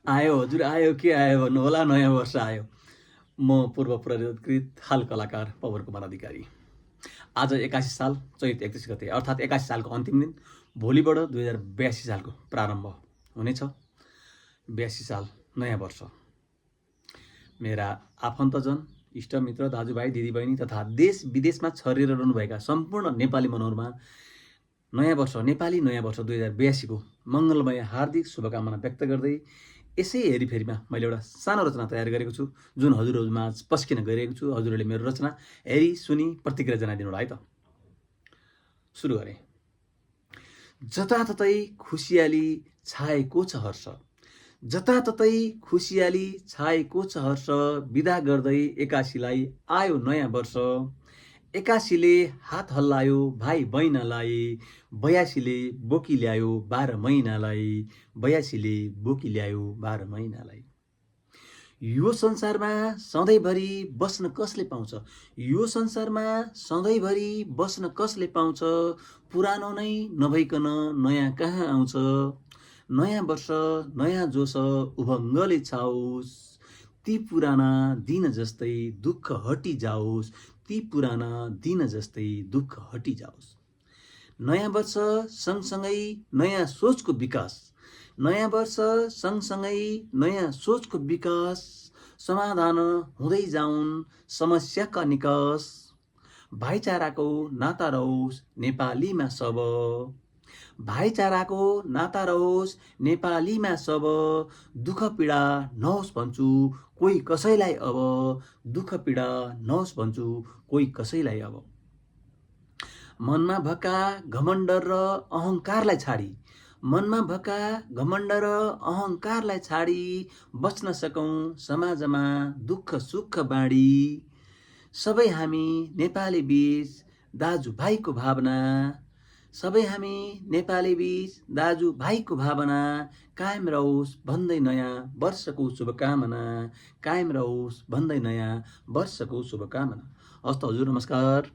आयो हजुर आयो, के आयो भन्नु होला, नयाँ वर्ष आयो। म पूर्व प्रयोगकृत हाल कलाकार पवन कुमार अधिकारी। आज 81 साल चैत 31 गते अर्थात् 81 सालको अन्तिम दिन। भोलिबाट 2082 सालको प्रारम्भ हुनेछ। 82 साल नयाँ वर्ष। मेरा आफन्तजन, इष्टमित्र, दाजुभाइ, दिदीबहिनी तथा देश विदेशमा छरिएर रहनुभएका सम्पूर्ण नेपाली मनहरूमा नयाँ वर्ष, नेपाली नयाँ वर्ष 2082 को मङ्गलमय हार्दिक शुभकामना व्यक्त गर्दै यसै हेरीफेरीमा मैले एउटा सानो रचना तयार गरेको छु, जुन हजुरहरूमा पस्किन गइरहेको छु। हजुरहरूले मेरो रचना हेरी सुनी प्रतिक्रिया जनाइदिनु होला है त। सुरु गरेँ। जताततै खुसियाली छाएको छ हर्ष, जताततै खुसियाली छाएको छ हर्ष, बिदा गर्दै 81लाई आयो नयाँ वर्ष। 81ले हात हल्लायो भाइ बहिनालाई, 82ले बोकी ल्यायो 12 महिनालाई, 82ले बोकी ल्यायो 12 महिनालाई। यो संसारमा सधैँभरि बस्न कसले पाउँछ, यो संसारमा सधैँभरि बस्न कसले पाउँछ, पुरानो नै नभइकन नयाँ कहाँ आउँछ। नयाँ वर्ष नयाँ जोस उभङ्गले छाओस्, ती पुराना दिन जस्तै दुःख हटिजाओस्, ती पुराना दिन जस्तै दुःख हटिजाओस्। नयाँ वर्ष सँगसँगै नयाँ सोचको विकास, नयाँ वर्ष सँगसँगै नयाँ सोचको विकास, समाधान हुँदै जाउन् समस्याका निकास। भाइचाराको नाता रहोस् नेपालीमा सब, भाइचाराको नाता रहोस् नेपालीमा सब, दुःख पीडा नहोस् भन्छु कोही कसैलाई अब, दुःख पीडा नहोस् भन्छु कोही कसैलाई अब। मनमा भएका घमण्ड र अहङ्कारलाई छाडी, मनमा भएका घमण्ड र अहङ्कारलाई छाडी, बच्न सकौँ समाजमा दुःख सुख बाँडी। सबै हामी नेपाली बीच दाजुभाइको भावना, सबै हामी नेपाली बीच दाजुभाइको भावना, कायम रहोस् भन्दै नयाँ वर्षको शुभकामना, कायम रहोस् भन्दै नयाँ वर्षको शुभकामना। हस्त हजुर, नमस्कार।